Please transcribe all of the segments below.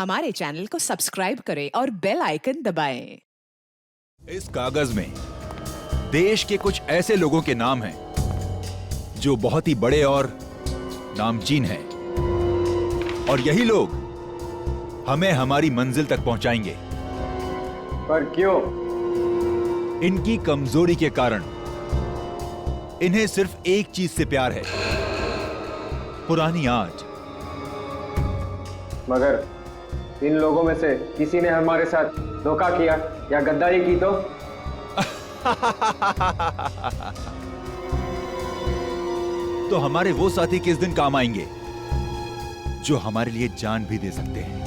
हमारे चैनल को सब्सक्राइब करें और बेल आइकन दबाएं। इस कागज में देश के कुछ ऐसे लोगों के नाम हैं जो बहुत ही बड़े और नामचीन हैं, और यही लोग हमें हमारी मंजिल तक पहुंचाएंगे। पर क्यों? इनकी कमजोरी के कारण इन्हें सिर्फ एक चीज से प्यार है, पुरानी आज। मगर इन लोगों में से किसी ने हमारे साथ धोखा किया या गद्दारी की तो हमारे वो साथी किस दिन काम आएंगे जो हमारे लिए जान भी दे सकते हैं।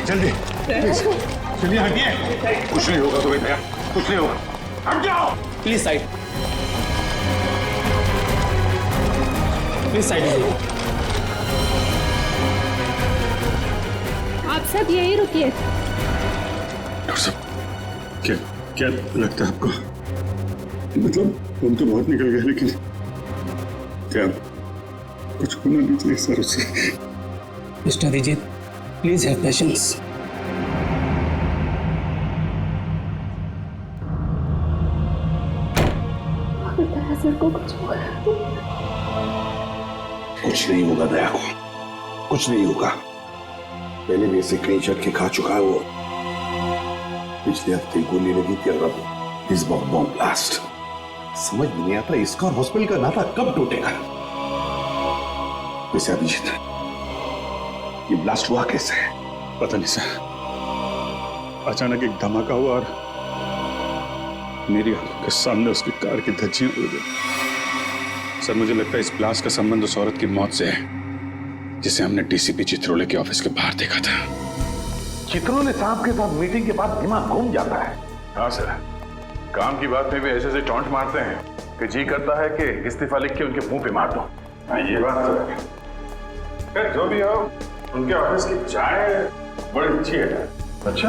जल्दी प्लीज, चलिए हटिए। कुछ नहीं होगा तुम्हें भैया, कुछ नहीं होगा। हट जाओ प्लीज, साइड प्लीज, साइड लीजिए। आप सब यहीं रुकिए। डॉक्टर साहब, क्या क्या लगता है आपको? मतलब हम तो बहुत निकल गए, लेकिन क्या कुछ होना नहीं चाहिए सर उससे? Mister Abhijit, please have patience. Sir को कुछ हुआ? कुछ नहीं होगा दया को, कुछ नहीं होगा। पहले भी ऐसे कई झटके खा चुका है वो। पिछले हफ्ते गोली लगी थी और अब इस बार बॉम्ब ब्लास्ट। समझ में नहीं आता इसका और हॉस्पिटल का नाता कब टूटेगा। वैसे अभिजीत, ये ब्लास्ट हुआ कैसे? पता नहीं सर, अचानक एक धमाका हुआ और मेरी आंखों के सामने उसकी कार की धज्जियां उड़ गई। सर मुझे लगता है इस ब्लास्ट का संबंध उस औरत की मौत से है जिसे हमने डीसीपी चित्रोले के ऑफिस के बाहर देखा था। चित्रोले साहब के साथ मीटिंग के बाद दिमाग घूम जाता है। हाँ सर, काम की बात में भी ऐसे टॉन्ट मारते हैं कि जी करता है कि इस्तीफा लिख के उनके मुंह पे मार दो। ये बात तो है। खैर जो भी हो, उनके ऑफिस की चाय बड़ी अच्छी है। अच्छा?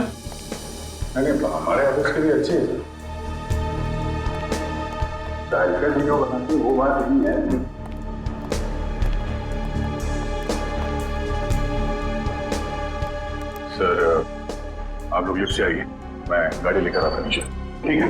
नहीं तो हमारे ऑफिस के लिए अच्छी है। चाय का जो बनाती वो बात नहीं है। सर आप लोग लिफ्ट से आइए, मैं गाड़ी लेकर आता नीचे। ठीक है।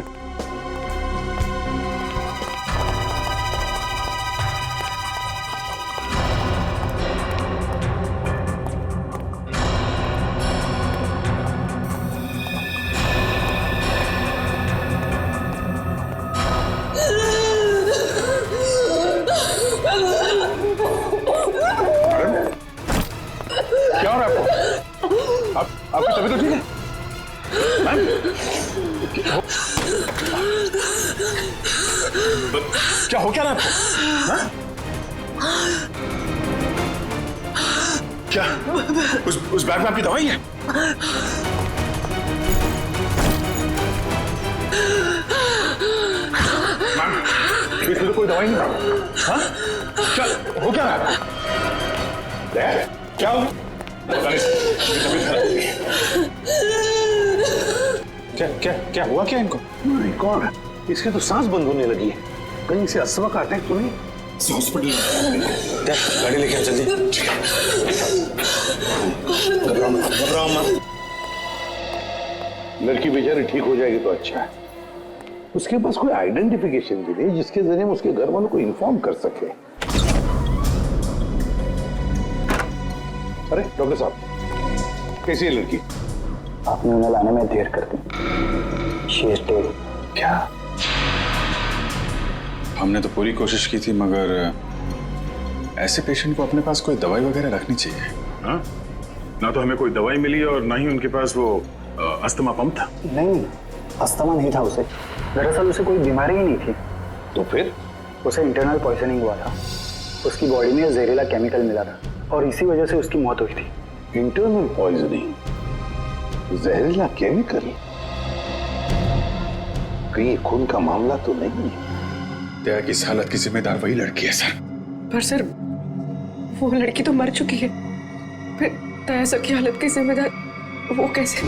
क्या हो रहा है आपको? आपकी तबीयत तो ठीक है? क्या हो क्या रहा है आपको? क्या उस बैग में आपकी दवाई है? इसमें तो कोई दवाई नहीं। हाँ? क्या हो क्या रहा है? क्या हो? क्या क्या क्या हुआ क्या इनको? नहीं, कौन है? इसकी तो सांस बंद होने लगी है। कहीं से अस्थमा का अटैक तो नहीं? हॉस्पिटल गाड़ी लेके आ जल्दी। घबराओ मत। लड़की बेचारी ठीक हो जाएगी तो अच्छा है। उसके पास कोई आइडेंटिफिकेशन भी नहीं जिसके जरिए हम उसके घर वालों को इन्फॉर्म कर सके। अरे डॉक्टर साहब, कैसी है लड़की? आपने उन्हें लाने में देर कर दी। She is dead. क्या? हमने तो पूरी कोशिश की थी, मगर ऐसे पेशेंट को अपने पास कोई दवाई वगैरह रखनी चाहिए। हाँ? ना तो हमें कोई दवाई मिली और ना ही उनके पास वो अस्थमा पंप था। नहीं, अस्थमा नहीं था उसे। दरअसल उसे कोई बीमारी ही नहीं थी। तो फिर? उसे इंटरनल पॉइजनिंग हुआ था। उसकी बॉडी में जहरीला केमिकल मिला था और इसी वजह से उसकी मौत हुई थी। Internal poisoning? जहरीला केमिकल? कहीं खून का मामला तो नहीं है? दया की इस हालत की जिम्मेदार वही लड़की है सर। पर सर, वो लड़की तो मर चुकी है। फिर दया सर की हालत की जिम्मेदार वो कैसे?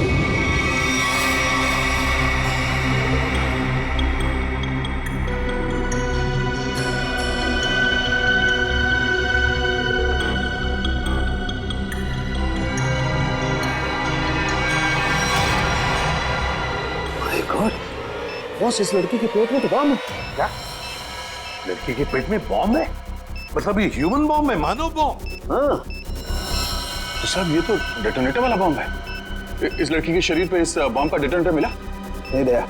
माय गॉड, बॉस इस लड़की के पेट में तो बॉम्ब है। क्या? लड़की के पेट में बॉम्ब है? मतलब ये ह्यूमन बॉम्ब है, मानव बॉम्ब? हाँ। तो साहब ये तो डेटोनेटर वाला बॉम्ब है। इस लड़की के शरीर पे इस बॉम्ब का डेटोनेटर मिला? नहीं दया,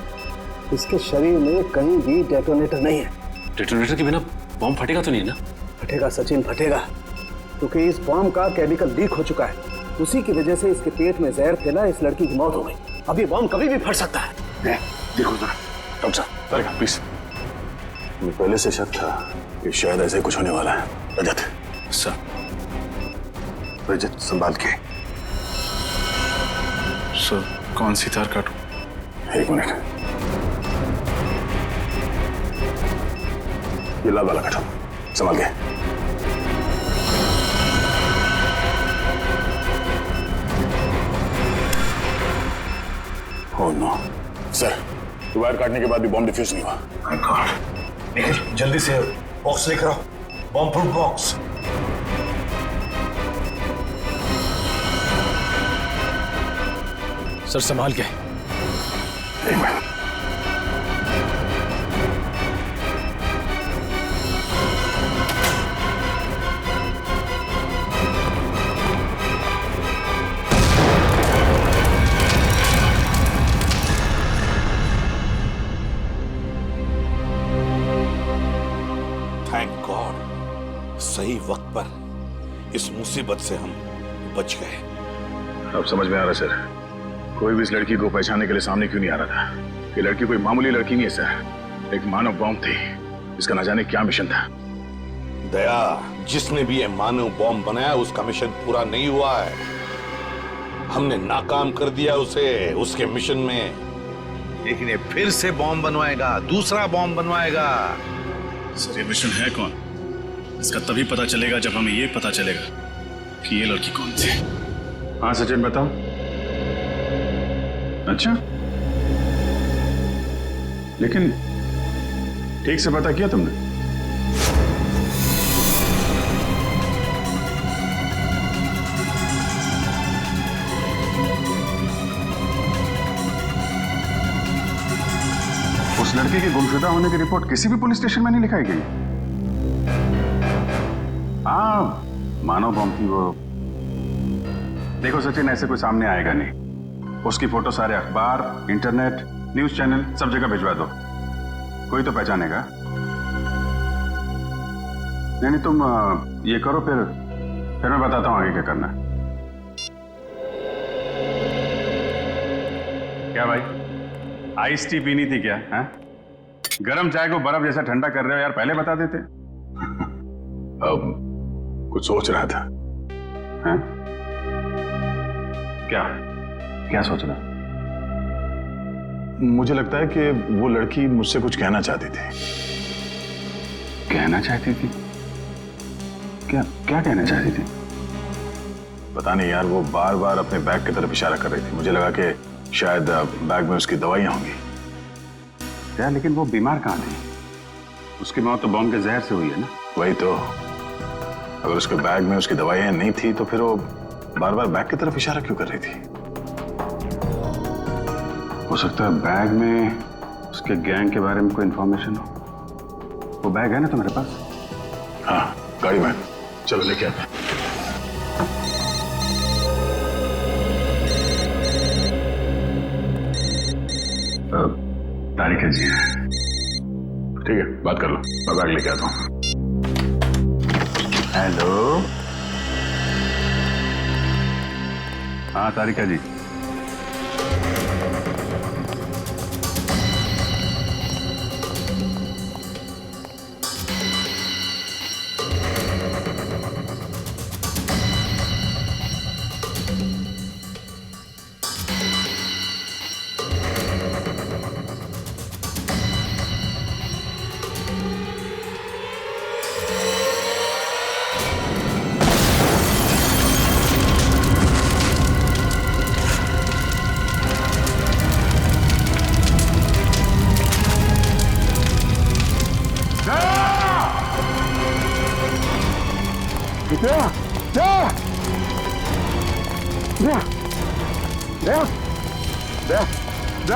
इसके शरीर में कहीं भी डेटोनेटर नहीं है। डेटोनेटर के बिना बॉम्ब फटेगा तो नहीं ना? फटेगा सचिन, फटेगा, क्योंकि इस बॉम्ब का केमिकल लीक हो चुका है। उसी की वजह से इसके पेट में जहर फैला, इस लड़की की मौत हो गई। अब ये बॉम्ब कभी भी फट सकता है। देखो जरा डॉक्टर साहब, करेगा प्लीज। मुझे पहले से शक था कि शायद ऐसे कुछ होने वाला है। रजत सर, रजत संभाल के। सर कौन सी तार काटूं? एक मिनट, ये लाल वाला काटो, संभाल के। ओह नो सर, वायर काटने के बाद भी बॉम्ब डिफ्यूज नहीं हुआ। माय गॉड, निखिल जल्दी से बॉक्स लेकर आओ, बॉम्ब प्रूफ बॉक्स। सर संभाल के। एक मिनट, थैंक गॉड, सही वक्त पर इस मुसीबत से हम बच गए। अब समझ में आ रहा सर, कोई भी इस लड़की को पहचानने के लिए सामने क्यों नहीं आ रहा था। ये लड़की कोई मामूली लड़की नहीं है सर, एक मानव बॉम्ब थी। इसका न जाने क्या मिशन था। दया, जिसने भी ये मानव बॉम्ब बनाया उसका मिशन पूरा नहीं हुआ है। हमने नाकाम कर दिया उसे उसके मिशन में, लेकिन ये फिर से बॉम्ब बनवाएगा, दूसरा बॉम्ब बनवाएगा। सर ये मिशन है कौन? इसका तभी पता चलेगा जब हमें ये पता चलेगा कि ये लड़की कौन थी। हाँ सचिन बताओ। अच्छा, लेकिन ठीक से पता किया तुमने? उस लड़के के गुमशुदा होने की रिपोर्ट किसी भी पुलिस स्टेशन में नहीं लिखाई गई। हाँ, मानव बॉम्ब थी वो। देखो सचिन, ऐसे कोई सामने आएगा नहीं। उसकी फोटो सारे अखबार, इंटरनेट, न्यूज चैनल सब जगह भिजवा दो, कोई तो पहचानेगा। नहीं तुम ये करो, फिर मैं बताता हूँ आगे क्या करना है। क्या भाई, आइस टी पीनी थी क्या? है गरम चाय को बर्फ जैसा ठंडा कर रहे हो यार, पहले बता देते। अब कुछ सोच रहा था। हैं? क्या सोच रहा? मुझे लगता है कि वो लड़की मुझसे कुछ कहना चाहती थी। कहना चाहती थी? क्या कहना चाहती थी? पता नहीं यार, वो बार बार अपने बैग की तरफ इशारा कर रही थी। मुझे लगा कि शायद बैग में उसकी दवाइयां होंगी। क्या, लेकिन वो बीमार कहाँ थी? उसकी मौत तो बॉम्ब के जहर से हुई है ना? वही तो। अगर उसके बैग में उसकी दवाइयां नहीं थी तो फिर वो बार बार बैग की तरफ इशारा क्यों कर रही थी? हो सकता है बैग में उसके गैंग के बारे में कोई इंफॉर्मेशन हो। वो बैग है ना तुम्हारे पास? हाँ, गाड़ी में। चलो लेके आते हैं। तारिका जी हैं। ठीक है, बात कर लो, मैं बैग लेके आता हूँ। हेलो। हाँ तारिका जी।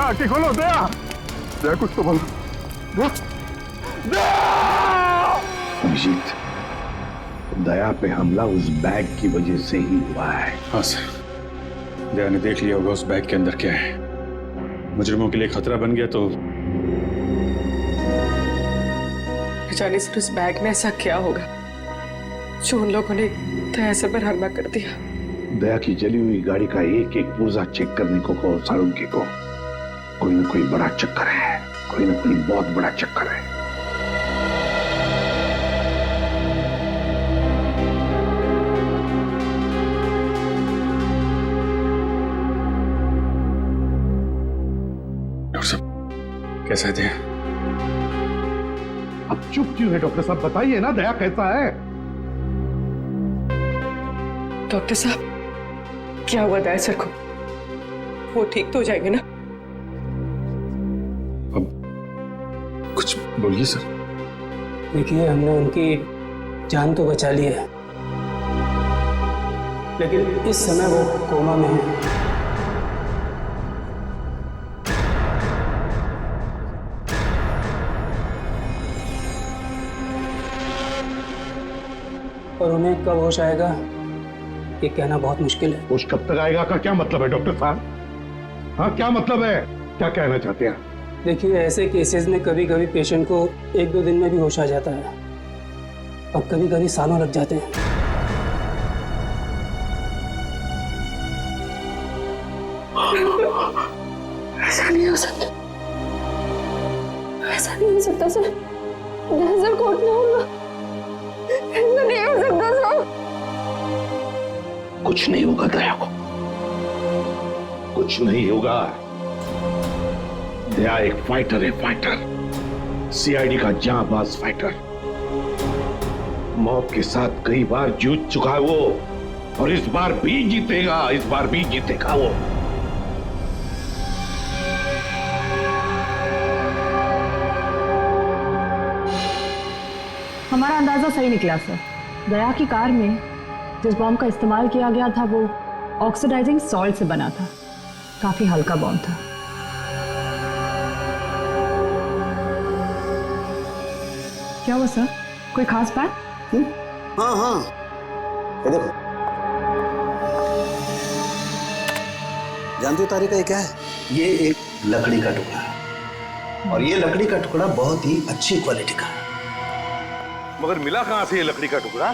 आंखें खोलो, दया दया, कुछ तो बोलो। अभिजीत, दया पे हमला उस बैग की वजह से ही हुआ है। हाँ सर, दया ने देख लिया होगा उस बैग के अंदर क्या है। मुजरिमों के लिए खतरा बन गया तो जाने से उस बैग में ऐसा क्या होगा जो उन लोगों ने दया से पर हमला कर दिया। दया की जली हुई गाड़ी का एक एक पुर्जा चेक करने को कहो साळुंखे को। कोई ना कोई बड़ा चक्कर है, कोई ना कोई बहुत बड़ा चक्कर है। डॉक्टर साहब कैसे थे? अब चुप क्यों है डॉक्टर साहब? बताइए ना, दया कैसा है? डॉक्टर साहब, क्या हुआ दया सर को? वो ठीक तो हो जाएंगे ना? अब कुछ बोलिए सर। देखिए, हमने उनकी जान तो बचा ली है, लेकिन इस समय वो कोमा में है। और उन्हें कब होश आएगा ये कहना बहुत मुश्किल है। होश कब तक आएगा का क्या मतलब है डॉक्टर साहब? हाँ, क्या मतलब है? क्या कहना चाहते हैं? देखिए, ऐसे केसेस में कभी कभी पेशेंट को 1-2 दिन में भी होश आ जाता है और कभी कभी सालों लग जाते हैं। ऐसा नहीं हो सकता, ऐसा नहीं हो सकता सर। सर कोर्ट में होगा, ऐसा नहीं हो सकता सर। कुछ नहीं होगा दया को, कुछ नहीं होगा। दया एक फाइटर है, फाइटर, सीआईडी का जांबाज फाइटर। मौत के साथ कई बार जूझ चुका है वो, और इस बार भी जीतेगा, इस बार भी जीतेगा वो। हमारा अंदाजा सही निकला सर। दया की कार में जिस बॉम्ब का इस्तेमाल किया गया था वो ऑक्सीडाइजिंग सॉल्ट से बना था। काफी हल्का बॉम्ब था। क्या हुआ सर, कोई खास बात? हाँ हाँ, ये देखो। जानती हो तारिका ये क्या है? ये एक लकड़ी का टुकड़ा है, और ये लकड़ी का टुकड़ा बहुत ही अच्छी क्वालिटी का है। मगर मिला कहां से ये लकड़ी का टुकड़ा?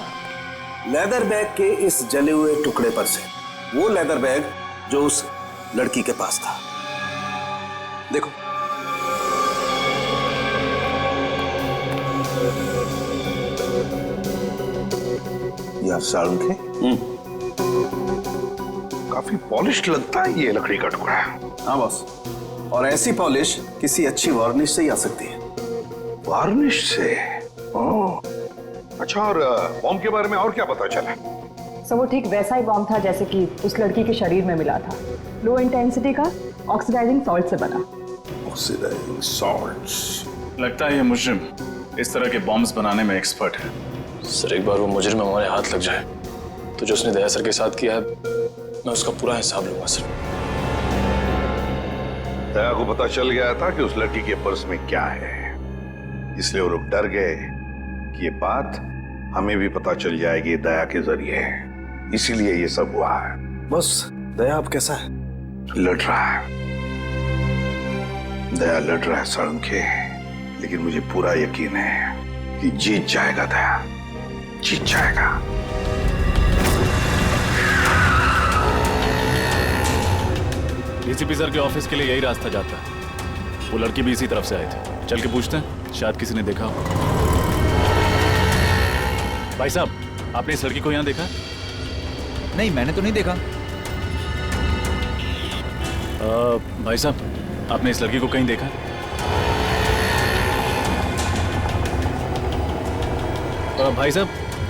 लेदर बैग के इस जले हुए टुकड़े पर से। वो लेदर बैग जो उस लड़की के पास था। देखो, यार साळुंखे, काफी पॉलिश लगता है ये लकड़ी का टुकड़ा। हाँ बॉस, और ऐसी पॉलिश किसी अच्छी वार्निश से ही आ सकती है। वार्निश से? ओह, अच्छा, और बॉम्ब के बारे में और क्या पता चला? सो वो ठीक वैसा ही बॉम्ब था जैसे कि उस लड़की के शरीर में मिला था। लो इंटेंसिटी का ऑक्सीडाइजिंग सॉल्ट से बना। Oxidising salts. लगता है ये मुजरिम इस तरह के बॉम्ब्स बनाने में एक्सपर्ट है। सर एक बार वो मुजरिम हमारे हाथ लग जाए तो जो उसने दया सर के साथ किया है मैं उसका पूरा हिसाब लूंगा सर। दया को पता चल गया था कि उस लड़की के पर्स में क्या है, इसलिए वो लोग डर गए कि ये बात हमें भी पता चल जाएगी दया के जरिए, इसीलिए ये सब हुआ है। बस दया अब कैसा है? लड़ रहा है, दया लड़ रहा है साळुंखे, लेकिन मुझे पूरा यकीन है कि जीत जाएगा दया, जीत जाएगा। डीसीपी सर के ऑफिस के लिए यही रास्ता जाता है। वो लड़की भी इसी तरफ से आई थी। चल के पूछते हैं, शायद किसी ने देखा हो। भाई साहब, आपने इस लड़की को यहाँ देखा? नहीं, मैंने तो नहीं देखा। भाई साहब, आपने इस लड़की को कहीं देखा? भाई साहब,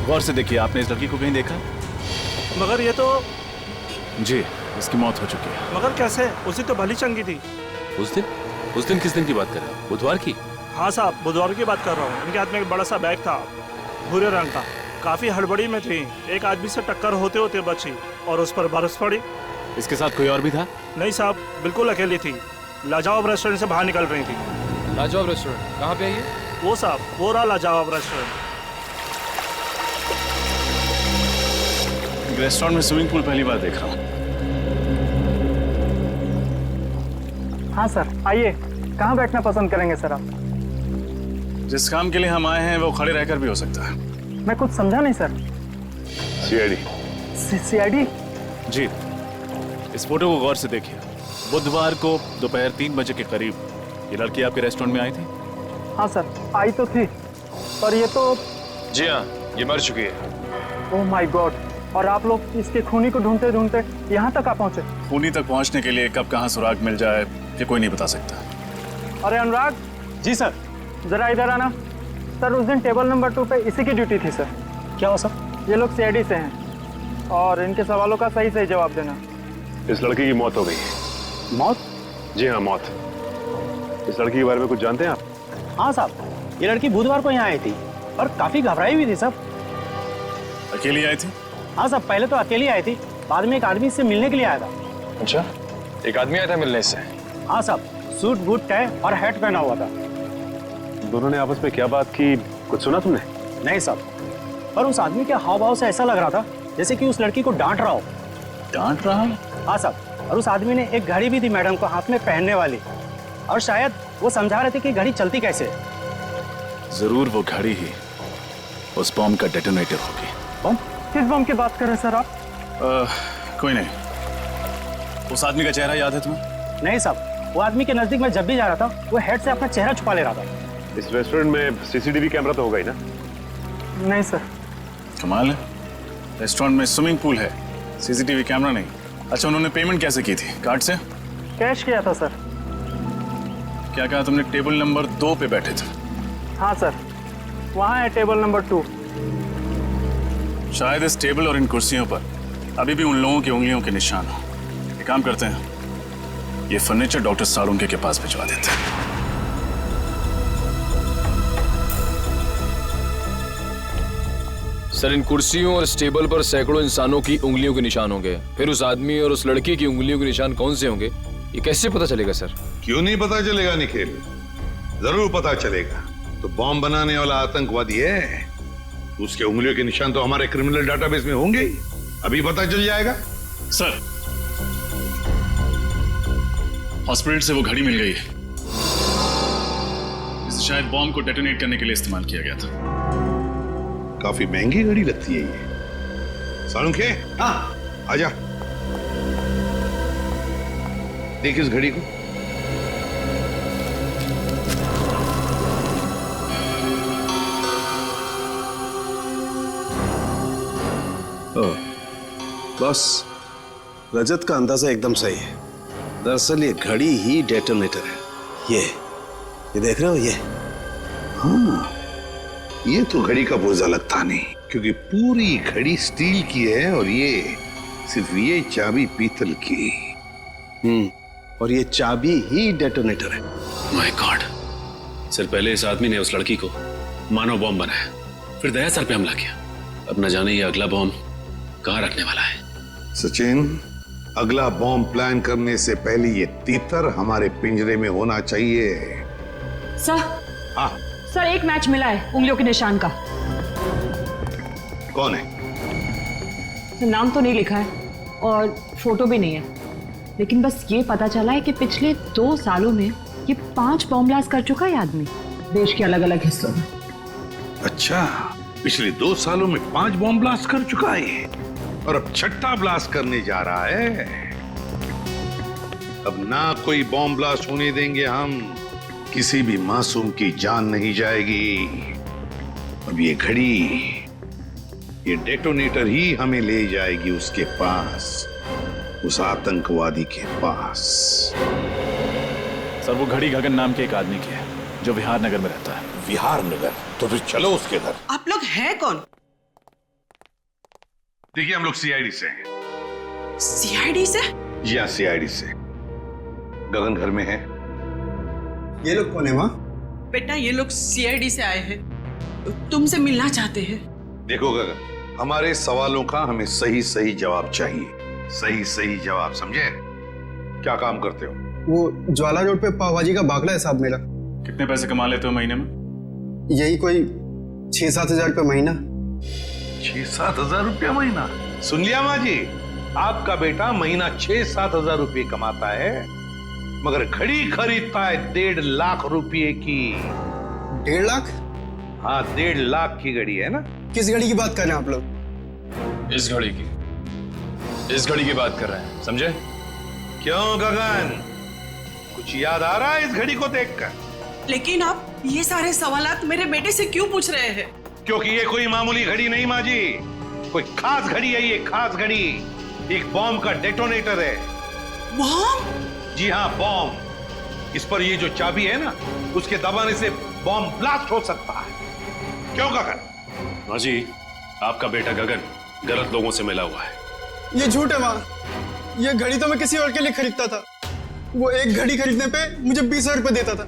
गौर से देखिए, आपने इस लड़की को कहीं देखा? मगर ये तो जी, इसकी मौत हो चुकी है। मगर कैसे? उसी तो भली चंगी थी। उस दिन किस दिन की बात कर रहे हैं? बुधवार की? हाँ साहब, बुधवार की बात कर रहा हूँ। इनके हाथ में एक बड़ा सा बैग था, भूरे रंग का। काफी हड़बड़ी में थी, एक आदमी से टक्कर होते होते बची और उस पर बरस पड़ी। इसके साथ कोई और भी था? नहीं साहब, बिल्कुल अकेली थी। लाजवाब रेस्टोरेंट से बाहर निकल रही थी। लाजवाब रेस्टोरेंट कहाँ पे है ये? वो साहब, वो रहा लाजवाब रेस्टोरेंट। रेस्टोरेंट में स्विमिंग पूल पहली बार देख रहा हूँ। हाँ सर, आइए। कहाँ बैठना पसंद करेंगे सर आप? जिस काम के लिए हम आए हैं वो खड़े रहकर भी हो सकता है। मैं कुछ समझा नहीं सर। सीआईडी। सीआईडी? जी, इस फोटो को गौर से देखिए। बुधवार को दोपहर 3 बजे के करीब ये लड़की आपके रेस्टोरेंट में आई थी? हाँ सर, आई तो थी, पर ये तो... जी हाँ, ये मर चुकी है। Oh my God! और आप लोग इसके खूनी को ढूंढते ढूंढते यहाँ तक आ पहुँचे? खूनी तक पहुँचने के लिए कब कहाँ सुराग मिल जाए ये कोई नहीं बता सकता। अरे अनुराग। जी सर। जरा इधर आना। सर, उस दिन टेबल नंबर 2 पे इसी की ड्यूटी थी सर। क्या हो सर? ये लोग सीआईडी से हैं और इनके सवालों का सही सही जवाब देना। इस लड़की की मौत हो गई। मौत? जी हाँ, मौत। इस लड़की के बारे में कुछ जानते हैं आप? हाँ साहब, ये लड़की बुधवार को यहाँ आई थी और काफी घबराई हुई थी साहब। अकेली आई थी? हाँ साहब, पहले तो अकेली आई थी, बाद में एक आदमी इससे मिलने के लिए आया था। अच्छा, एक आदमी आया था मिलने से? हाँ साहब, सूट बूट टाई और हैट पहना हुआ था। दोनों ने आपस में क्या बात की, कुछ सुना तुमने? नहीं साहब, पर उस आदमी के हाव भाव से ऐसा लग रहा था जैसे कि उस लड़की को डांट रहा हो। डांट रहा है? हाँ साहब, और उस आदमी ने एक घड़ी भी दी मैडम को हाथ में पहनने वाली, और शायद वो समझा रहे थे कि घड़ी चलती कैसे है। जरूर वो घड़ी ही उस बॉम्ब का डेटोनेटर होगी। बॉम्ब? किस बम की बात कर रहे हैं सर आप? कोई नहीं। उस आदमी का चेहरा याद है तुम्हें? नहीं साहब, वो आदमी के नजदीक मैं जब भी जा रहा था वो हेड से अपना चेहरा छुपा ले रहा था। इस रेस्टोरेंट में सीसीटीवी कैमरा तो होगा ही ना? नहीं सर। कमाल है, रेस्टोरेंट में स्विमिंग पूल है, सीसीटीवी कैमरा नहीं। अच्छा, उन्होंने पेमेंट कैसे की थी? कार्ड से? कैश किया था सर। क्या कहा तुमने? टेबल नंबर 2 पे बैठे थे? हाँ सर, वहाँ है टेबल नंबर 2। शायद इस टेबल और इन कुर्सियों पर अभी भी उन लोगों की उंगलियों के निशान हो। एक काम करते हैं, ये फर्नीचर डॉक्टर साळुंखे के पास भिजवा देते हैं। सर, इन कुर्सियों और इस टेबल पर सैकड़ों इंसानों की उंगलियों के निशान होंगे, फिर उस आदमी और उस लड़की की उंगलियों के निशान कौन से होंगे, ये कैसे पता चलेगा सर? क्यों नहीं पता चलेगा निखिल, जरूर पता चलेगा। तो बॉम्ब बनाने वाला आतंकवादी है, उसके उंगलियों के निशान तो हमारे क्रिमिनल डाटाबेस में होंगे ही, अभी पता चल जाएगा। सर, हॉस्पिटल से वो घड़ी मिल गई है, इसे शायद बॉम्ब को डेटोनेट करने के लिए इस्तेमाल किया गया था। काफी महंगी घड़ी लगती है ये। साळुंखे, हाँ आजा, देख इस घड़ी को। बस, रजत का अंदाजा एकदम सही है। दरअसल ये घड़ी ही डेटोनेटर है। ये देख रहे हो ये? हाँ, ये तो घड़ी का पुर्जा लगता नहीं। क्योंकि पूरी घड़ी स्टील की है और ये सिर्फ ये चाबी पीतल की। और ये चाबी ही डेटोनेटर है। माय गॉड, सर पहले इस आदमी ने उस लड़की को मानव बॉम्ब बनाया, फिर दया सर पे हमला किया। अब न जाने ये अगला बॉम्ब कहाँ रखने वाला है। सचिन, अगला बॉम्ब प्लान करने से पहले ये तीतर हमारे पिंजरे में होना चाहिए। सर, हाँ सर एक मैच मिला है उंगलियों के निशान का। कौन है? सर नाम तो नहीं लिखा है और फोटो भी नहीं है, लेकिन बस ये पता चला है कि पिछले 2 सालों में ये 5 बॉम्ब ब्लास्ट कर चुका है आदमी, देश के अलग अलग हिस्सों में। अच्छा, पिछले 2 सालों में 5 बॉम्ब ब्लास्ट कर चुका है और अब 6ठा ब्लास्ट करने जा रहा है। अब ना कोई बॉम्ब ब्लास्ट होने देंगे हम, किसी भी मासूम की जान नहीं जाएगी। अब ये घड़ी, ये डेटोनेटर ही हमें ले जाएगी उसके पास, उस आतंकवादी के पास। सर वो घड़ी गगन नाम के एक आदमी की है जो विहार नगर में रहता है। विहार नगर? तो फिर चलो उसके घर। आप लोग हैं कौन? देखिए हम लोग सीआईडी से हैं। सीआईडी से? जी हाँ, सीआईडी से। गगन घर में है। ये लोग कौन है माँ? बेटा ये लोग सीआईडी से आए हैं, तुमसे मिलना चाहते हैं। देखो गगन, हमारे सवालों का हमें सही सही जवाब चाहिए। सही सही जवाब, समझे? क्या काम करते हो? वो ज्वाला रोड पे पाव भाजी का बागला है साहब मेरा। कितने पैसे कमा लेते हो महीने में? यही कोई 6-7 हजार रुपये महीना। 6-7 हजार रुपया महीना? सुन लिया माँ जी, आपका बेटा महीना 6-7 हजार रुपये कमाता है, मगर घड़ी खरीदता है 1.5 लाख रुपये की। 1.5 लाख? हाँ, 1.5 लाख की घड़ी है ना। किस घड़ी की बात कर रहे हैं आप लोग? इस घड़ी की, इस घड़ी की बात कर रहे हैं, समझे? क्यों गगन, कुछ याद आ रहा है इस घड़ी को देखकर? लेकिन आप ये सारे सवालात मेरे बेटे से क्यों पूछ रहे हैं? क्योंकि ये कोई मामूली घड़ी नहीं माँ जी, कोई खास घड़ी है ये, खास घड़ी। एक बॉम्ब का डेटोनेटर है। बॉम्ब? जी हाँ, बॉम्ब। इस पर ये जो चाबी है ना, उसके दबाने से बॉम्ब ब्लास्ट हो सकता है। क्यों गगन? माँ जी, आपका बेटा गगन गलत लोगों से मिला हुआ है। ये झूठ है माँ, ये घड़ी तो मैं किसी और के लिए खरीदता था। वो एक घड़ी खरीदने पे मुझे 20,000 रुपये देता था,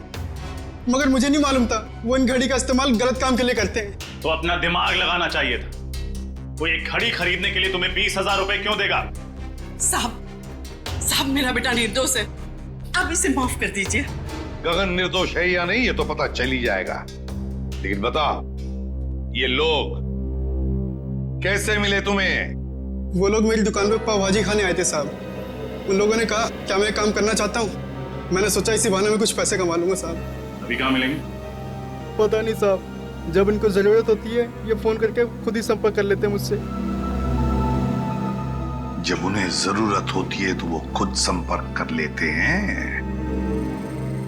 मगर मुझे नहीं मालूम था वो इन घड़ी का इस्तेमाल गलत काम के लिए करते हैं। तो अपना दिमाग लगाना चाहिए था। कोई एक घड़ी खरीदने के लिए तुम्हें 20,000 रुपए क्यों देगा? साहब मेरा बेटा निर्दोष है, आप इसे माफ कर दीजिए। गगन निर्दोष है या नहीं ये तो पता चल ही जाएगा, लेकिन बताओ ये लोग कैसे मिले तुम्हें? वो लोग मेरी दुकान पे पाव भाजी खाने आए थे साहब। उन लोगों ने कहा क्या मैं काम करना चाहता हूँ, मैंने सोचा इसी बहाने में कुछ पैसे कमा लूंगा साहब। अभी कहाँ मिलेंगे? पता नहीं साहब, जब इनको जरूरत होती है ये फोन करके खुद ही संपर्क कर लेते हैं मुझसे। जब उन्हें जरूरत होती है तो वो खुद संपर्क कर लेते हैं।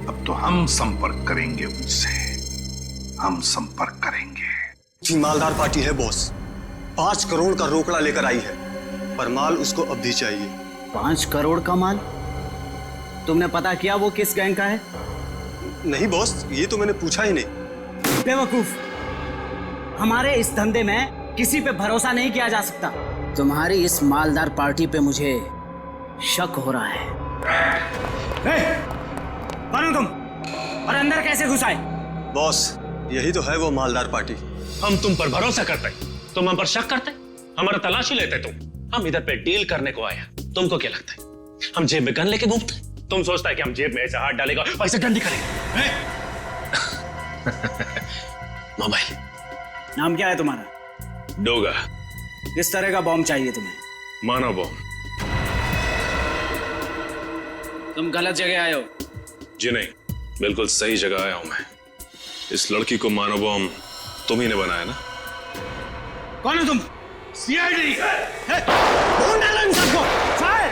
अब तो हम संपर्क करेंगे उनसे, हम संपर्क करेंगे। मालदार पार्टी है बॉस, 5 करोड़ का रोकड़ा लेकर आई है, पर माल उसको अब भी चाहिए। 5 करोड़ का माल? तुमने पता किया वो किस गैंग का है? नहीं बॉस, ये तो मैंने पूछा ही नहीं। बेवकूफ, हमारे इस धंधे में किसी पे भरोसा नहीं किया जा सकता। तुम्हारी इस मालदार पार्टी पे मुझे शक हो रहा है। कौन हो तुम और अंदर कैसे घुस आए? बॉस, यही तो है वो मालदार पार्टी। हम तुम पर भरोसा करते, तुम हम पर शक करते, हमारा तलाशी लेते तुम। हम इधर पे डील करने को आया। तुमको क्या लगता है हम जेब में गन लेके घूमते? तुम सोचता है कि हम जेब में ऐसे हाथ डालेगा और ऐसे गन निकालेगा? मोबाइल। नाम क्या है तुम्हारा? डोगा। किस तरह का बॉम्ब चाहिए तुम्हें? मानव बॉम्ब। तुम गलत जगह आए हो। जी नहीं, बिल्कुल सही जगह आया हूं मैं। इस लड़की को मानव बॉम्ब तुम ही ने बनाया ना? कौन हो तुम? सीआईडी। कौन डाला इन सबको? फायर!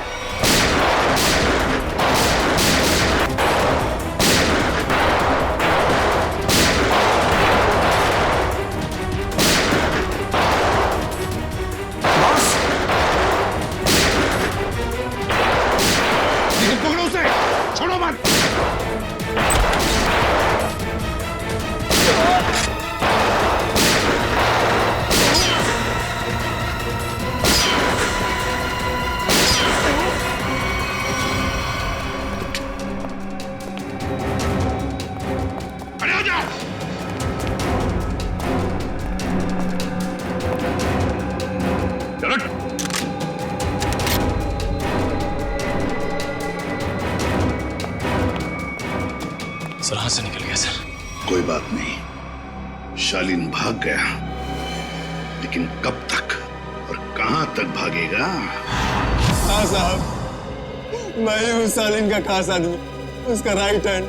पकड़ो उसे, छोड़ो मत। सर हाथ से निकल गया सर। कोई बात नहीं, शालीन भाग गया, लेकिन कब तक और कहां तक भागेगा? हाँ साहब, मैं ही हूँ शालीन का खास आदमी, उसका राइट हैंड।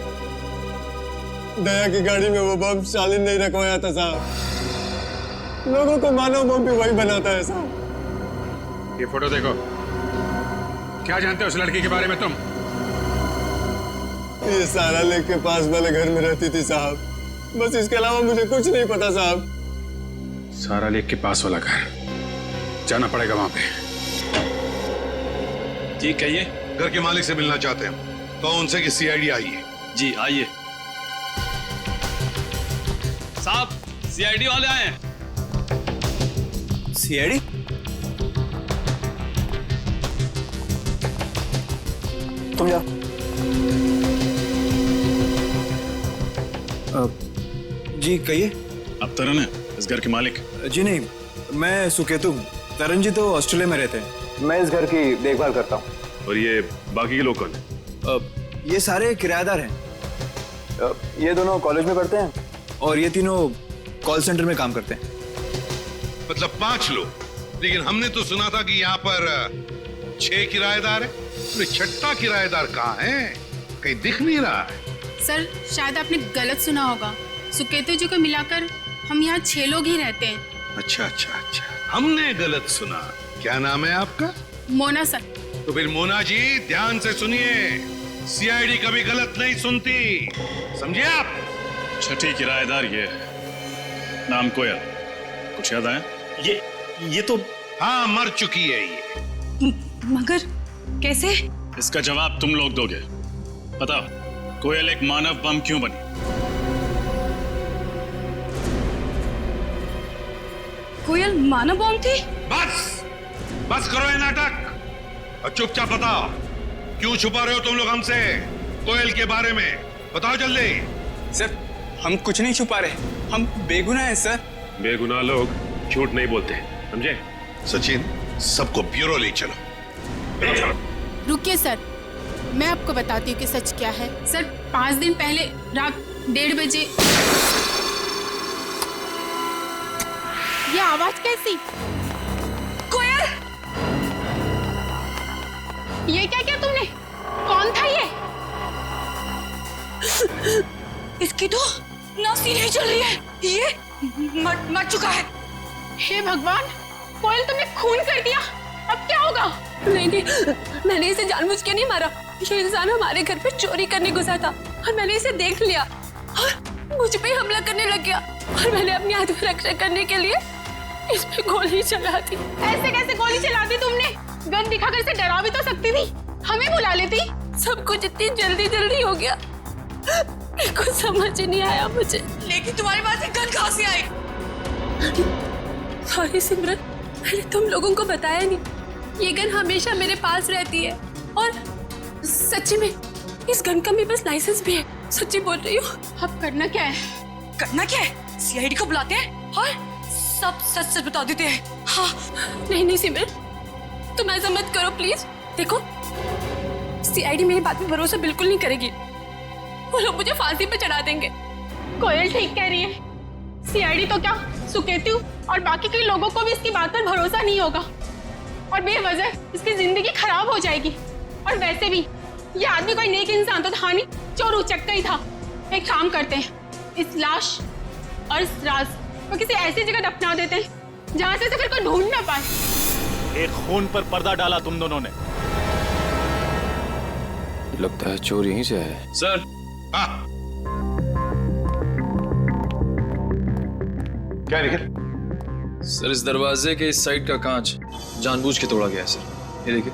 दया की गाड़ी में वो बम शालीन नहीं रखवाया था साहब। लोगों को मानव बम भी वही बनाता है साहब। ये फोटो देखो, क्या जानते हो उस लड़की के बारे में तुम? ये सारा लेक के पास वाले घर में रहती थी साहब, बस इसके अलावा मुझे कुछ नहीं पता साहब। सारा लेक के पास वाला घर, जाना पड़ेगा वहां पे। जी कहिए। घर के मालिक से मिलना चाहते हैं तो उनसे कि सीआईडी आई है। जी आइए। साहब सीआईडी वाले आए हैं। सीआईडी? तुम जाओ। जी कहिए। अब तरन है इस घर के मालिक? जी नहीं, मैं सुकेतु हूँ। तरन जी तो ऑस्ट्रेलिया में रहते हैं। मैं इस घर की देखभाल करता हूँ। और ये बाकी के लोग कौन है? ये सारे किराएदार हैं। ये दोनों कॉलेज में पढ़ते हैं और ये तीनों कॉल सेंटर में काम करते हैं। मतलब 5 लोग, लेकिन हमने तो सुना था कि यहाँ पर 6 किराएदार हैं। तो छठा किराएदार कहाँ है? कहीं दिख नहीं रहा है। सर शायद आपने गलत सुना होगा। सुकेतु जी को मिलाकर हम यहाँ 6 लोग ही रहते हैं। अच्छा अच्छा अच्छा, हमने गलत सुना। क्या नाम है आपका? मोना सर। तो फिर मोना जी ध्यान से सुनिए, सीआईडी कभी गलत नहीं सुनती, समझे आप? छठी किराएदार ये नाम कोयल, कुछ याद आया? ये तो हाँ मर चुकी है ये। मगर कैसे? इसका जवाब तुम लोग दोगे। बताओ, कोयल एक मानव बम क्यों बनी? कोयल मानव बम थी? बस करो ये नाटक और चुपचाप बताओ, क्यों छुपा रहे हो तुम लोग हमसे कोयल के बारे में? बताओ जल्दी। सर हम कुछ नहीं छुपा रहे, हम बेगुनाह हैं सर। बेगुनाह लोग झूठ नहीं बोलते, समझे? सचिन, सबको ब्यूरो ले चलो। रुकिए सर, मैं आपको बताती हूँ कि सच क्या है। सर 5 दिन पहले रात 1:30 बजे ये आवाज कैसी? कोयल! ये क्या किया तुमने? कौन था ये? इसकी तो नासी नहीं चल रही है, ये मर चुका है। हे भगवान, कोयल तुमने खून कर दिया, अब क्या होगा? नहीं, मैंने इसे जानबूझ के नहीं मारा। ये इंसान हमारे घर पे चोरी करने घुसा था और मैंने इसे देख लिया और मुझ पे हमला करने लग गया और मैंने अपनी आत्मरक्षा करने के लिए इस पे गोली चला दी। ऐसे कैसे गोली चला दी तुमने? गन दिखाकर इसे डरा भी तो सकती थी, हमें बुला लेती। सब कुछ इतनी जल्दी हो गया, कुछ समझ नहीं आया मुझे। लेकिन तुम्हारे पास एक गन कहाँ से आई? सॉरी सिमरन, मैंने तुम लोगों को बताया नहीं। ये गन हमेशा मेरे पास रहती है और सच्ची में इस गन का मेरे पास लाइसेंस भी है। सच्ची बोल रही हूँ। अब करना क्या है? करना क्या है? सीआईडी को बुलाते हैं और सब सच बता देते हैं। हाँ। नहीं सिमरन, तुम ऐसा मत करो प्लीज। देखो, सीआईडी मेरी बात में भरोसा बिल्कुल नहीं करेगी, वो लोग मुझे फांसी पे चढ़ा देंगे। कोयल ठीक कह रही है, सीआईडी तो क्या, सुकेतु और बाकी के लोगों को भी इसकी बात पर भरोसा नहीं होगा और बेवजह इसकी जिंदगी खराब हो जाएगी। और वैसे भी ये आदमी कोई नेक इंसान तो था नहीं, चोर उचक्का ही था। एक काम करते हैं, इस लाश और इस राज को किसी ऐसी जगह दफना देते हैं जहां से फिर कोई ढूंढ ना पाए। एक खून पर पर्दा डाला तुम दोनों ने। लगता है चोर यहीं से है। सर। क्या निकल? सर इस दरवाजे के इस साइड का कांच जानबूझ के तोड़ा गया है सर, ये देखिए।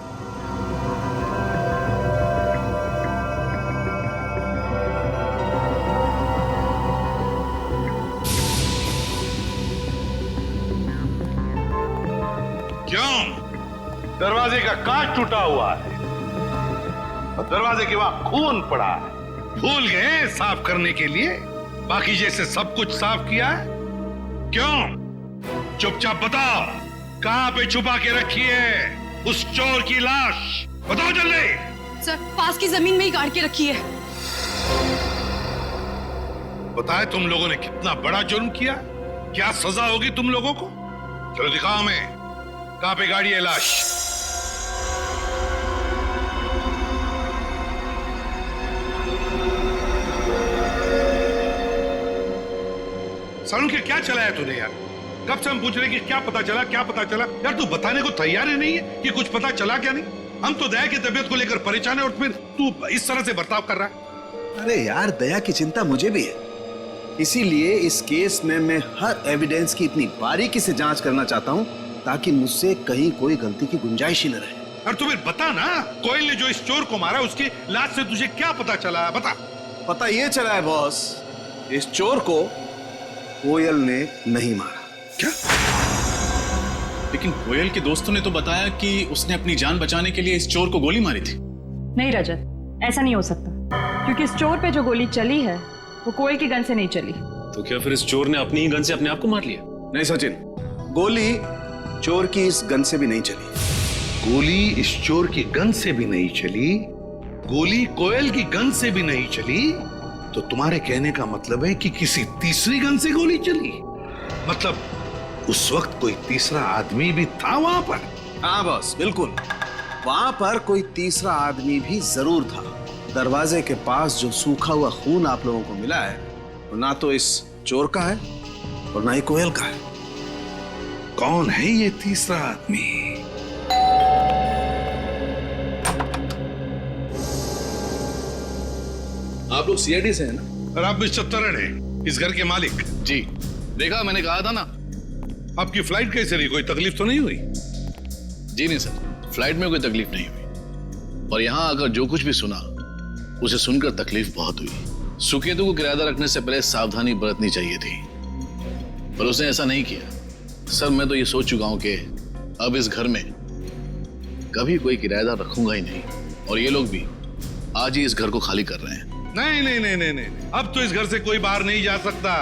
क्यों? दरवाजे का कांच टूटा हुआ है और दरवाजे के वहां खून पड़ा है। भूल गए साफ करने के लिए? बाकी जैसे सब कुछ साफ किया है? क्यों? चुपचाप बताओ, कहां पे छुपा के रखी है उस चोर की लाश? बताओ जल्दी। सर पास की जमीन में ही गाड़ के रखी है। बताए तुम लोगों ने कितना बड़ा जुर्म किया, क्या सजा होगी तुम लोगों को? चलो दिखाओ हमें, कहां पे गाड़ी है लाश? सालू के क्या चलाया तूने यार? कब से हम पूछ रहे कि क्या पता चला, क्या पता चला? यार तू बताने को तैयार ही नहीं है कि कुछ पता चला क्या नहीं। हम तो दया की तबीयत को लेकर परेशान है और फिर तू इस तरह से बर्ताव कर रहा है। अरे यार, दया की चिंता मुझे भी है, इसीलिए इस केस में मैं हर एविडेंस की इतनी बारीकी से जांच करना चाहता हूं ताकि मुझसे कहीं कोई गलती की गुंजाइश ही न रहे। और तू फिर बता ना, कोयल ने जो इस चोर को मारा उसकी लाश से तुझे क्या पता चला? बता। पता ये चला है बॉस, इस चोर को कोयल ने नहीं मारा। क्या? लेकिन कोयल के दोस्तों ने तो बताया कि उसने अपनी जान बचाने के लिए इस चोर को गोली मारी थी। नहीं रजत, ऐसा नहीं हो सकता, क्योंकि इस चोर पे जो गोली चली है वो कोयल की गन से नहीं चली। तो क्या फिर इस चोर ने अपनी ही गन से अपने आप को मार लिया? नहीं सचिन, गोली चोर की इस गन से भी नहीं चली। गोली इस चोर की गन से भी नहीं चली, गोली कोयल की गन से भी नहीं चली, तो तुम्हारे कहने का मतलब है कि किसी तीसरी गन से गोली चली? मतलब उस वक्त कोई तीसरा आदमी भी था वहां पर? हाँ बॉस, बिल्कुल, वहां पर कोई तीसरा आदमी भी जरूर था। दरवाजे के पास जो सूखा हुआ खून आप लोगों को मिला है वो ना तो इस चोर का है और ना ही कोयल का है। कौन है ये तीसरा आदमी? आप लोग सीआईडी से हैं ना? और आप मिस्टर तरन हैं, इस घर के मालिक? जी, देखा, मैंने कहा था ना। आपकी फ्लाइट कैसे रही? कोई तकलीफ तो नहीं हुई? जी नहीं सर, फ्लाइट में कोई तकलीफ नहीं हुई, और यहाँ आकर जो कुछ भी सुना उसे सुनकर तकलीफ बहुत हुई। सुकेतु को किराएदार रखने से पहले सावधानी बरतनी चाहिए थी, पर उसने ऐसा नहीं किया। सर, मैं तो ये सोच चुका हूं कि अब इस घर में कभी कोई किराएदार रखूंगा ही नहीं, और ये लोग भी आज ही इस घर को खाली कर रहे हैं। नहीं नहीं नहीं नहीं नहीं, अब तो इस घर से कोई बाहर नहीं जा सकता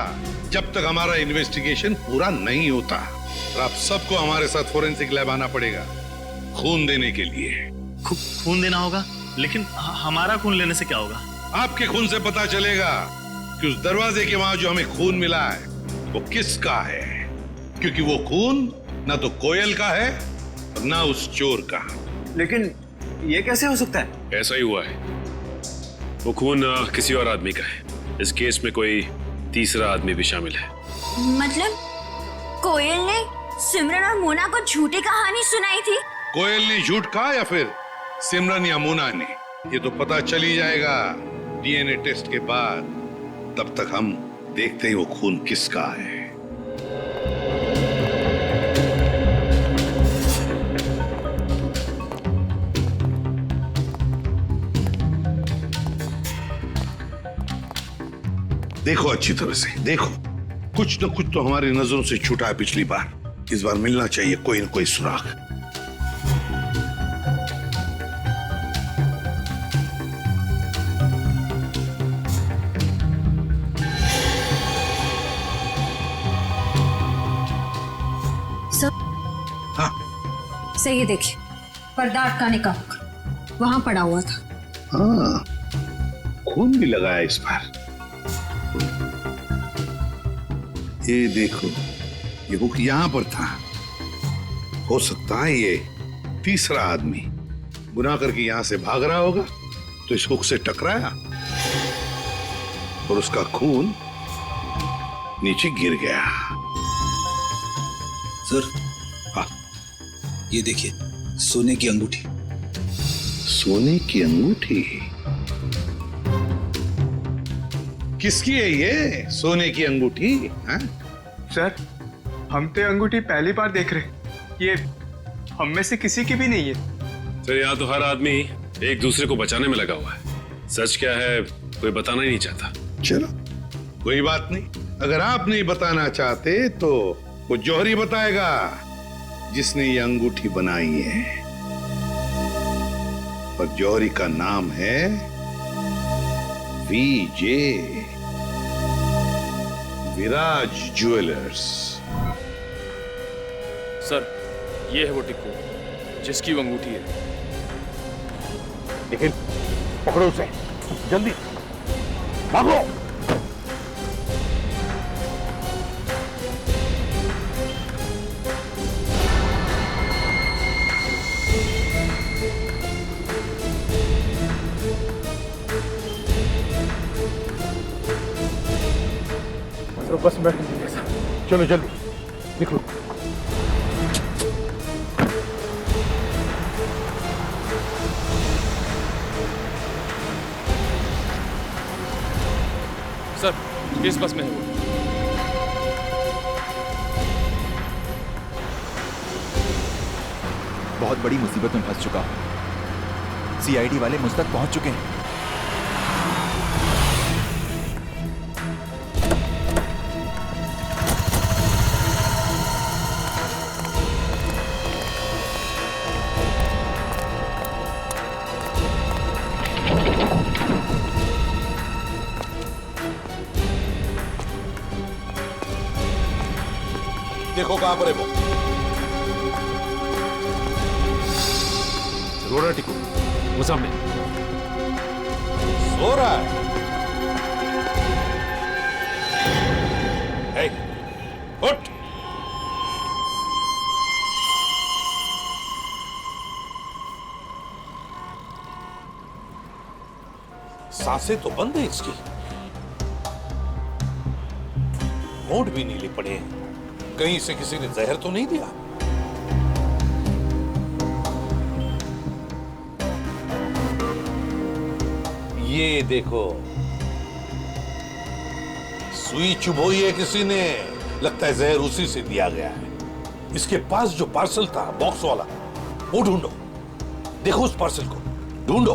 जब तक हमारा इन्वेस्टिगेशन पूरा नहीं होता। और आप सबको हमारे साथ फोरेंसिक लैब आना पड़ेगा खून देने के लिए। खून देना होगा? लेकिन हमारा खून लेने से क्या होगा? आपके खून से पता चलेगा कि उस दरवाजे के वहां जो हमें खून मिला है वो किसका है, क्योंकि वो खून ना तो कोयल का है और ना उस चोर का। लेकिन ये कैसे हो सकता है? ऐसा ही हुआ है, वो खून किसी और आदमी का है। इस केस में कोई तीसरा आदमी भी शामिल है। मतलब कोयल ने सिमरन और मोना को झूठी कहानी सुनाई थी? कोयल ने झूठ कहा या फिर सिमरन या मोना ने, ये तो पता चल ही जाएगा डीएनए टेस्ट के बाद। तब तक हम देखते हैं वो खून किसका है। देखो अच्छी तरह से देखो, कुछ न कुछ तो हमारी नजरों से छूटा है पिछली बार। इस बार मिलना चाहिए कोई न कोई सुराग। हाँ। सही है, देखिए पर्दा अटकाने का वहां पड़ा हुआ था। हाँ, खून भी लगा है इस बार। ये देखो, ये हुक यहां पर था। हो सकता है ये तीसरा आदमी गुनाह करके यहां से भाग रहा होगा, तो इस हुक से टकराया और उसका खून नीचे गिर गया। सर, हाँ, ये देखिए, सोने की अंगूठी। सोने की अंगूठी? किसकी है ये सोने की अंगूठी? हाँ? सर, हम तो अंगूठी पहली बार देख रहे हैं, ये हम में से किसी की भी नहीं है। सर, यहाँ तो हर आदमी एक दूसरे को बचाने में लगा हुआ है। सच क्या है कोई बताना ही नहीं चाहता। चलो कोई बात नहीं, अगर आप नहीं बताना चाहते तो वो जौहरी बताएगा जिसने ये अंगूठी बनाई है। और जौहरी का नाम है वीजे, विराज ज्वेलर्स। सर, ये है वो टिक्कू जिसकी वो अंगूठी है। लेकिन पकड़ो उसे, जल्दी भागो। तो बस बैठ लीजिए सर। चलो जल्दी निकलो। सर इस बस में है वो। बहुत बड़ी मुसीबत में फंस चुका हूं। सीआईडी वाले मुझ तक पहुंच चुके हैं। देखो कहां पर है वो। रोना टिको, वो सामने सो रहा है। हे, उठ। सांसें तो बंद है इसकी, होंठ भी नीले पड़े हैं। कहीं से किसी ने जहर तो नहीं दिया? ये देखो, सुई चुभोई है किसी ने, लगता है जहर उसी से दिया गया है। इसके पास जो पार्सल था बॉक्स वाला, वो ढूंढो। देखो उस पार्सल को ढूंढो।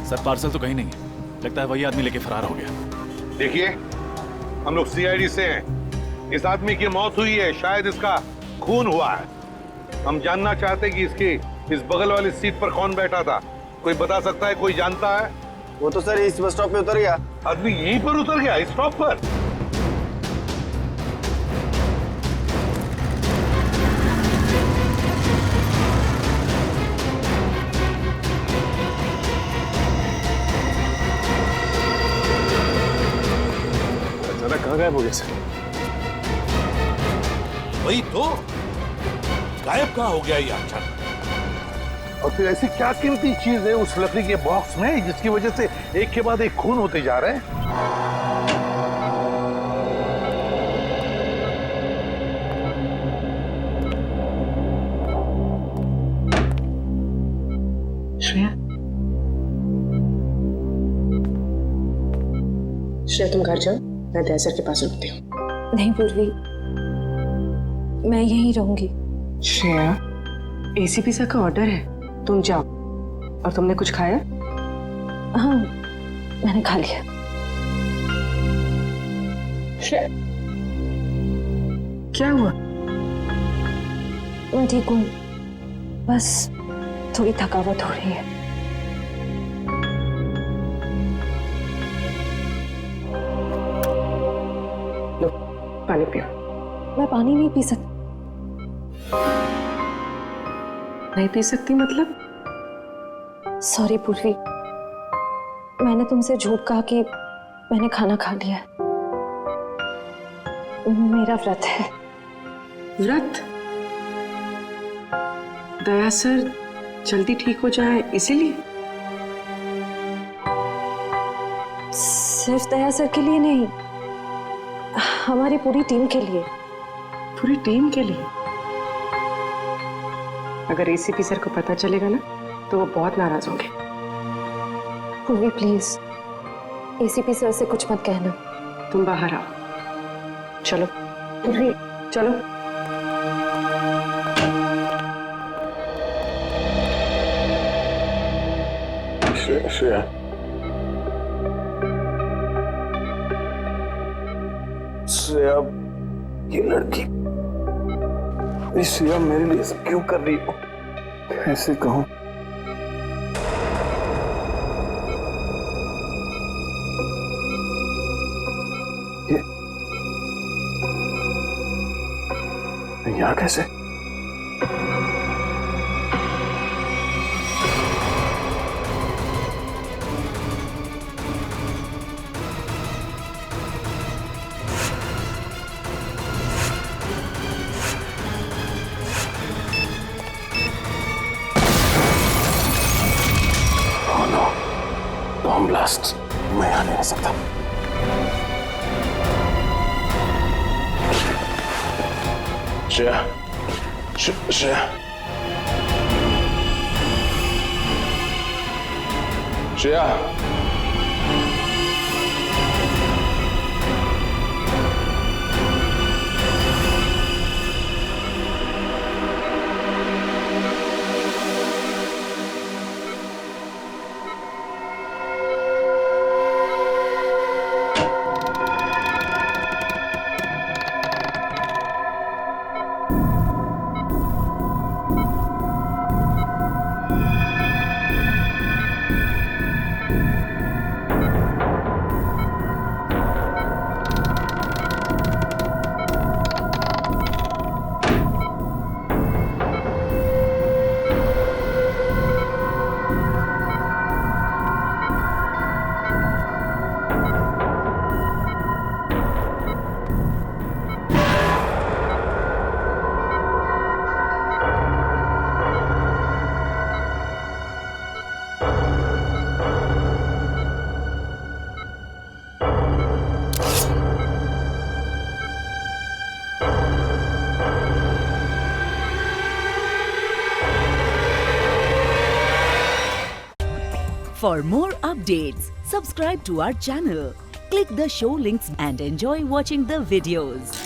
सर पार्सल तो कहीं नहीं है, लगता है वही आदमी लेके फरार हो गया। देखिए, हम लोग सीआईडी से हैं। इस आदमी की मौत हुई है, शायद इसका खून हुआ है। हम जानना चाहते कि इसकी इस बगल वाली सीट पर कौन बैठा था। कोई बता सकता है? कोई जानता है? वो तो सर इस बस स्टॉप पे उतर गया। आदमी यहीं पर उतर गया, इस स्टॉप पर? अचानक कहाँ गायब हो गया सर? वही तो, गायब कहाँ हो गया ये अचानक? और फिर ऐसी क्या कीमती चीज है उस लकड़ी के बॉक्स में जिसकी वजह से एक के बाद एक खून होते जा रहे हैं? श्रेया, श्रेया तुम घर जाओ, मैं दया सर के पास रुकती हूँ। नहीं पूर्वी, मैं यहीं रहूंगी। श्रेया, एसीपी सर का ऑर्डर है, तुम जाओ। और तुमने कुछ खाया? हाँ, मैंने खा लिया। श्रेया, क्या हुआ? मैं ठीक हूँ, बस थोड़ी थकावट हो रही है। लो, पानी पियो। मैं पानी नहीं पी सकती। नहीं पी सकती मतलब? सॉरी पूर्वी, मैंने तुमसे झूठ कहा कि मैंने खाना खा लिया। मेरा व्रत है। व्रत? दया सर जल्दी ठीक हो जाए इसीलिए? सिर्फ दया सर के लिए नहीं, हमारी पूरी टीम के लिए। पूरी टीम के लिए? अगर एसीपी सर को पता चलेगा ना तो वो बहुत नाराज होंगे। पूर्वी प्लीज, एसीपी सर से कुछ मत कहना। तुम बाहर आओ, चलो। पूर्वी चलो। श्रेया, श्रेया, ये लड़की, श्रेया मेरे लिए सब क्यों कर रही हो? ऐसे कहूं? यहाँ कैसे? बम ब्लास्ट मैं यहाँ नहीं रह सकता। Shreya, Shreya, Shreya, For more updates, subscribe to our channel, click the show links and enjoy watching the videos.